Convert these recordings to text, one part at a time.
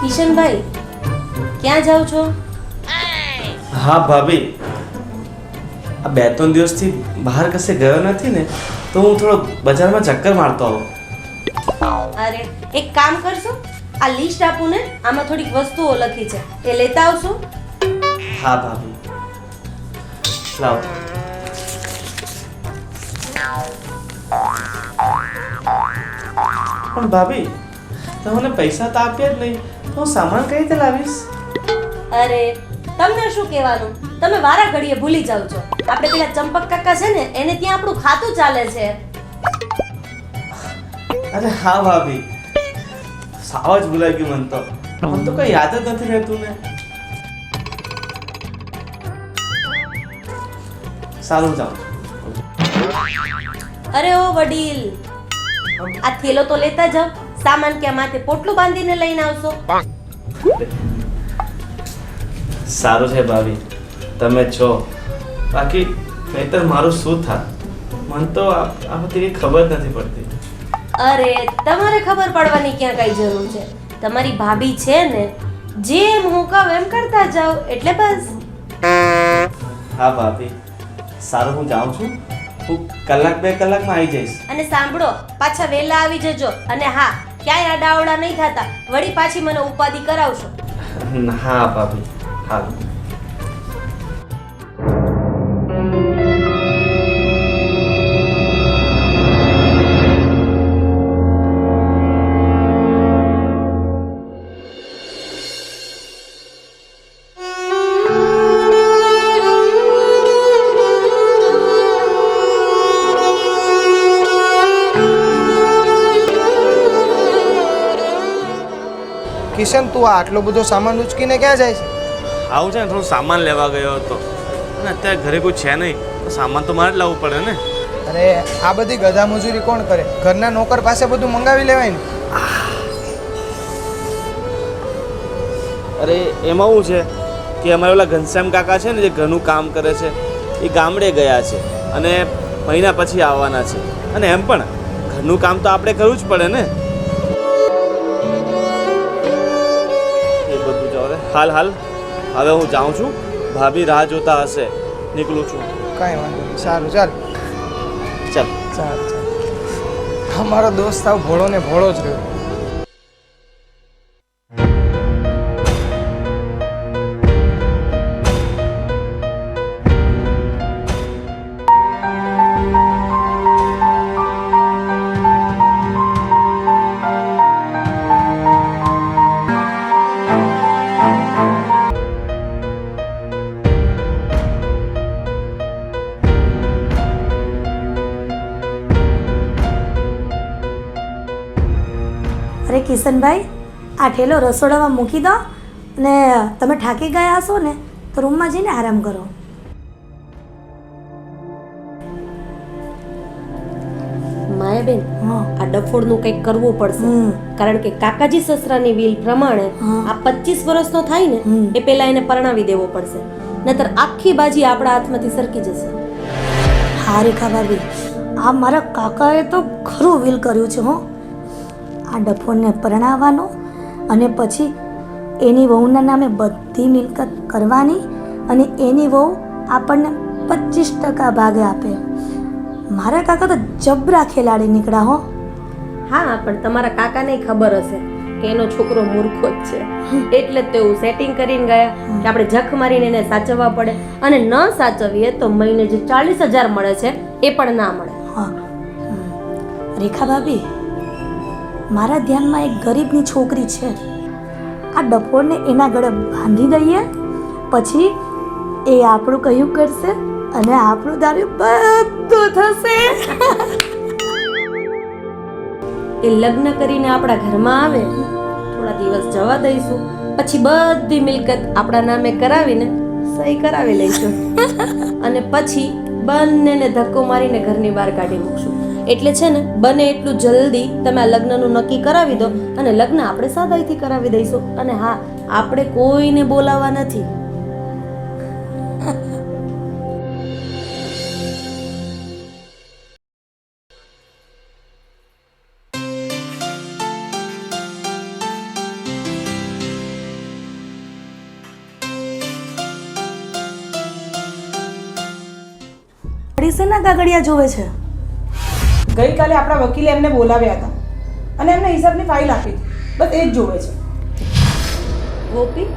કિશનભાઈ, ક્યાં જાઓ છો? હા ભાભી, આ 2-3 દિવસથી બહાર કશે ગયો નથી ને, તો હું થોડો બજારમાં ચક્કર મારતો આવું. અરે એક કામ કરશો, આ લિસ્ટ આપું ને, આમાં થોડીક વસ્તુઓ લખી છે, એ લેતા આવશો? હા ભાભી, લાવો. પણ ભાભી, તમને પૈસા તો આપ્યા જ નહીં, તો હું સામાન કઈ રીતે લાવીશ? અરે તમને શું કહેવાનું, તમે વારા ઘડીએ ભૂલી જાવ છો. આપણે પેલા ચંપક કાકા છે ને, એને ત્યાં આપણું ખાતું ચાલે છે. અરે હા ભાભી, સાવ જ ભૂલાઈ ગયું મને તો કઈ યાદ જ નથી રહેતું ને. સારું જાઉં. અરે ઓ વડીલ, આ થેલો તો લેતા જાવ. સામાન ક્યાં માથે પોટલું બાંધીને લઈને આવશો? સારું છે ભાભી, તમે છો. બાકી નહીતર મારું શું થાત? મને તો આ બધી ખબર જ નથી પડતી. અરે તમારે ખબર પડવાની ક્યાં કઈ જરૂર છે? તમારી ભાભી છે ને, જેમ હું કહું એમ કરતા જાઓ, એટલે બસ. હા ભાભી, સારું, હું જાઉં છું. હું 1-2 કલાકમાં આવી જઈશ. અને સાંભળો, પાછા વહેલા આવી જજો. અને હા, ક્યાંય આડાવડા નહીં થતા, વળી પાછી મને ઉપાધિ કરાવશો. હા ભાભી, હા. કિશન, તું આટલો બધો સામાન ઉચકીને ક્યાં જાય છે? આવું છે ને, થોડું સામાન લેવા ગયો હતો અને અત્યારે ઘરે કોઈ છે નહીં, તો સામાન તો મારે જ લાવવું પડે ને. અરે આ બધી ગધા મજૂરી કોણ કરે? ઘરના નોકર પાસે બધું મંગાવી લેવાય ને. અરે એમાં શું છે કે અમારા ઓલા ઘનશ્યામ કાકા છે ને, જે ઘરનું કામ કરે છે, એ ગામડે ગયા છે અને મહિના પછી આવવાના છે. અને એમ પણ ઘરનું કામ તો આપણે કરવું જ પડે ને. હાલ હવે હું જાઉં છું. ભાભી રાહ જોતા હશે, નીકળું છું. કાંઈ વાંધો નહીં, સારું, ચાલ. ચાલ. અમારો દોસ્ત આવ ભોળો ને ભોળો જ રહ્યો. અરે કિશનભાઈ, આ ઠેલો રસોડામાં મૂકી દો અને તમે થાકી ગયા હશો ને, તો રૂમમાં જઈને આરામ કરો. માયાબેન, હા. આ ડફોડનું કંઈક કરવું પડશે. કારણ કે કાકાજી સસરાની વિલ પ્રમાણે આ 25 વર્ષનો થાય ને, એ પહેલા એને પરણાવી દેવો પડશે, નહીતર આખી બાજી આપણા હાથમાંથી સરકી જશે. હા રેખા ભાભી, આ મારા કાકાએ તો ખરું વિલ કર્યું છે. હો, આ ડફોડને પરણાવવાનો અને પછી એની વહુના નામે બધી મિલકત કરવાની અને એની વહુ આપણને 25% ભાગે આપે. મારા કાકા તો જબરા ખેલાડી નીકળ્યા. હો. હા, પણ તમારા કાકાને ખબર હશે કે એનો છોકરો મૂર્ખો જ છે, એટલે જ તેવું સેટિંગ કરીને ગયા કે આપણે જખ મારીને એને સાચવવા પડે, અને ન સાચવીએ તો મહિને જે 40,000 મળે છે એ પણ ના મળે. હા. રેખા ભાભી, મારા ધ્યાનમાં એક ગરીબની છોકરી છે. આ ડફોડને એના ગળે બાંધી દઈએ, પછી એ આપણું કહ્યું કરશે અને આપણું દારૂ બધું થશે. એ લગ્ન કરીને આપણા ઘરમાં આવે, થોડા દિવસ જવા દઈશું, પછી બધી મિલકત આપણા નામે કરાવીને સહી કરાવી લઈશું અને પછી બંનેને ધક્કો મારીને ઘરની બહાર કાઢી મૂકશું. એટલે છે ને, બને એટલું જલ્દી તમે આ લગ્નનું નક્કી કરાવી દો, અને લગ્ન આપણે સાદાઈથી કરાવી દઈશું. અને હા, આપણે કોઈને બોલાવવા નથી. શેના કાગળિયા જોવે છે? ગઈકાલે આપણા વકીલે એમને બોલાવ્યા હતા અને એમને હિસાબની ફાઇલ આપી હતી. બસ એ જ જોવે છે. ગોપી,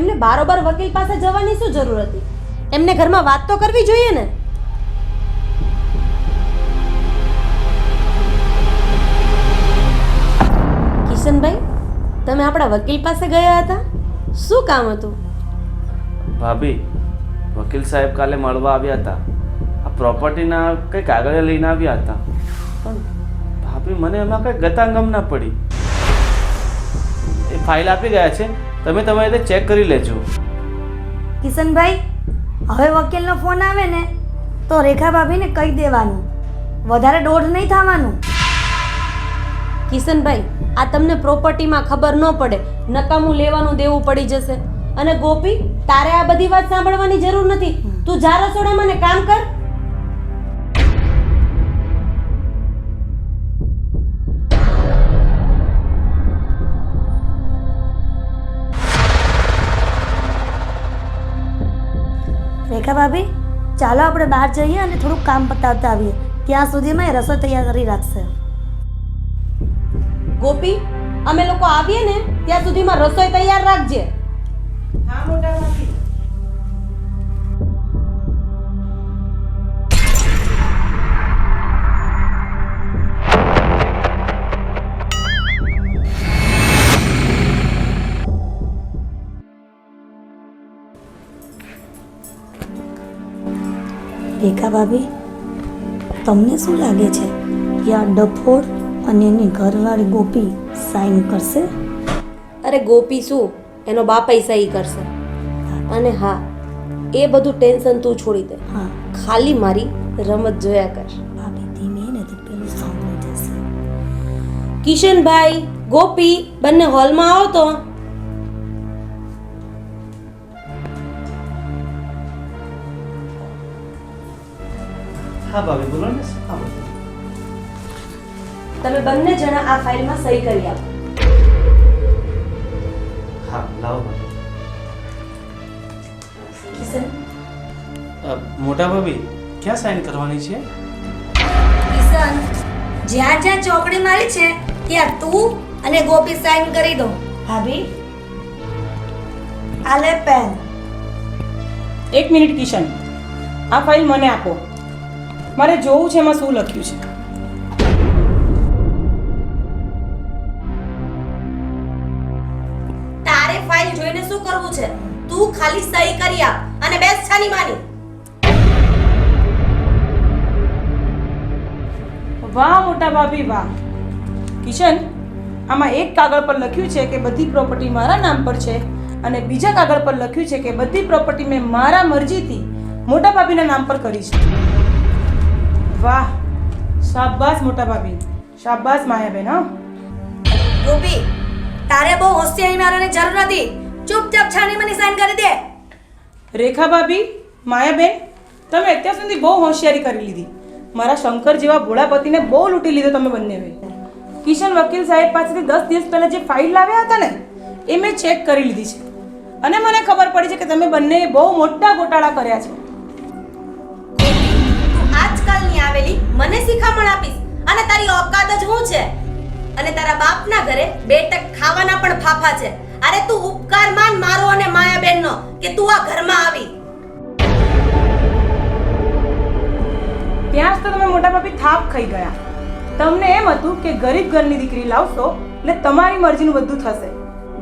એમને બારોબાર વકીલ પાસે જવાની શું જરૂર હતી? એમને ઘરમાં વાત તો કરવી જોઈએ ને. કિશનભાઈ, તમે આપણા વકીલ પાસે ગયા હતા, શું કામ હતું? ભાભી, વકીલ સાહેબ કાલે મળવા આવ્યા હતા. આ પ્રોપર્ટીના કંઈ કાગળે લઈને આવ્યા હતા. પણ ભાભી, મને એમાં કંઈ ગતાંગમ ના પડી. એ ફાઇલ આપી ગયા છે, તમે તમારી રીતે ચેક કરી લેજો. કિશનભાઈ, હવે વકીલનો ફોન આવે ને તો રેખા ભાભીને કહી દેવાનું, વધારે દોઢ નહીં થવાનું. કિશનભાઈ, આ તમને પ્રોપર્ટીમાં ખબર ન પડે, નકામું લેવાનું દેવું પડી જશે. અને ગોપી, તારે આ બધી વાત સાંભળવાની જરૂર નથી. તું જા રસોડામાં ને કામ કર. રેખા ભાભી, ચાલો આપણે બહાર જઈએ અને થોડુંક કામ પતાવતા આવીએ. ત્યાં સુધીમાં એ રસોઈ તૈયાર કરી રાખશે. ગોપી, અમે લોકો આવીએ ને ત્યાં સુધીમાં રસોઈ તૈયાર રાખજે. હા મોટા ભાભી. રેખા ભાભી, તમને શું લાગે છે કે આ ડફોડ અને એની ઘરવાળી ગોપી સાઈન કરશે? અરે ગોપી શું, એનો બાપાઈ સહી કરશે. અને હા, એ બધું ટેન્શન તું છોડી દે. હા ખાલી મારી રમત જોયા કર. ભાભી, ધીમે ને તો પેલું સાંભળી જશે. કિશનભાઈ, ગોપી, બંને હોલમાં આવો તો. હા ભાભી, બોલો ને. હા, તમે બંને જણા આ ફાઇલમાં સહી કરી આપો. હા, લાવો ભાભી. કિશન, મોટા ભાભી, ક્યાં સાઈન કરવાની છે? કિશન, જ્યાં જ્યાં ચોકડી મારી છે ત્યાં તું અને ગોપી સાઈન કરી દો. ભાભી, આ લે પેન. એક મિનિટ કિશન, આ ફાઇલ મને આપો. મારે જોવું છે એમાં શું લખ્યું છે. તારે ફાઇલ જોઈને શું કરવું છે? તું ખાલી સહી કરી આપ અને બેસ છાની માની. વાહ મોટા ભાભી વાહ. કિશન, આમાં એક કાગળ પર લખ્યું છે કે બધી પ્રોપર્ટી મારા નામ પર છે અને બીજા કાગળ પર લખ્યું છે કે બધી પ્રોપર્ટી મેં મારા મરજીથી મોટા ભાભીના નામ પર કરી છે. વાહ, શાબાશ મોટા ભાભી, શાબાશ માયાબેન. હા ગોપી, તારે બહુ હોશિયારી મારવાની જરૂર નથી. ચૂપચાપ છાની માની સાઈન કરી દે. રેખા ભાભી, માયાબેન, તમે અત્યાર સુધી બહુ હોશિયારી કરી લીધી. મારા શંકર જેવા ભોળાપતિને બહુ લૂંટી લીધો તમે બંને. કિશન વકીલ સાહેબ પાસેથી 10 દિવસ પહેલા જે ફાઇલ લાવ્યા હતા ને એ મેં ચેક કરી લીધી છે અને મને ખબર પડી છે કે તમે બંને બહુ મોટા ગોટાળા કર્યા છે. તું આજકાલની આવેલી મને શિખામણ આપીશ અને તારી ઓકાત જ શું છે? અને તારા બાપના ઘરે 2 ટક ખાવાના પણ ફાફા છે. અરે તું ઉપકાર માન મારો અને માયાબેનનો કે તું આ ઘરમાં આવી. ત્યાં જ તો તમે મોટા ભાભી થાપ ખાઈ ગયા. તમને એમ હતું કે ગરીબ ઘરની દીકરી લાવશો એટલે તમારી મરજીનું બધું થશે.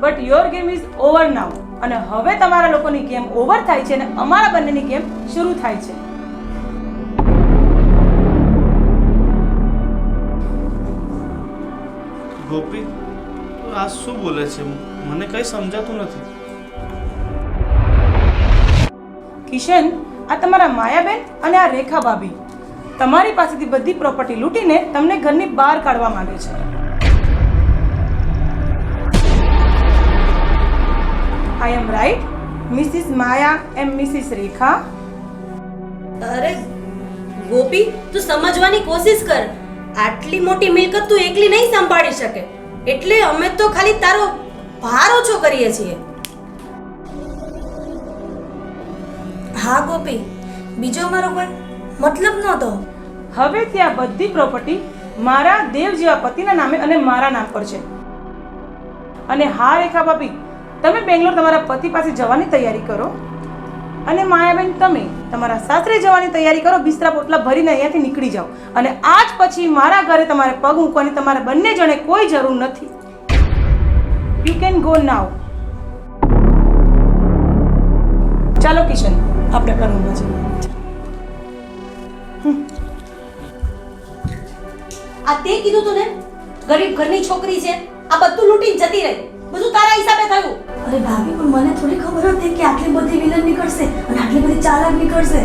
But your game is over now. અને હવે તમારા લોકોની ગેમ ઓવર થાય છે અને અમારા બંનેની ગેમ શરૂ થાય છે. ગોપી, તું આ શું બોલે છે? મને કંઈ સમજાતું નથી. કિશન, આ તમારા માયાબેન અને આ રેખા ભાભી તમારી પાસેથી બધી પ્રોપર્ટી લૂંટીને તમને ઘરની બહાર કાઢવા માંગે છે. આઈ એમ રાઈટ, મિસિસ માયા એમ મિસિસ રેખા? અરે ગોપી, તું સમજવાની કોશિશ કર. આટલી મોટી મિલકત તું એકલી નહીં સંભાળી શકે, એટલે અમે તો ખાલી તારો ભાર ઓછો કરીએ છીએ. હા ગોપી, બીજો અમારો કોઈ મતલબ નહોતો. હવે ત્યાં બધી પ્રોપર્ટી મારા દેવ જેવા પતિના નામે અને મારા નામ પર છે. અને હા રેખા ભાભી, તમે બેંગ્લોર તમારા પતિ પાસે જવાની તૈયારી કરો અને માયાબેન તમે તમારા સાસરે જવાની તૈયારી કરો. બિસ્તરા પોટલા ભરીને અહીંયાથી નીકળી જાઓ અને આજ પછી મારા ઘરે તમારે પગ મૂકવાની તમારે બંને જણે કોઈ જરૂર નથી. You can go now. ચાલો કિશન, આપણે ઘરમાં જઈએ. આ તે કીધું તું ને, ગરીબ ઘરની છોકરી છે, આ બધું લૂંટીને જતી રહી, બધું તારા હિસાબે થયું. અરે ભાભી, પણ મને થોડી ખબર હતી કે આટલી બધી વિલન નીકળશે અને આટલી બધી ચાલાક નીકળશે.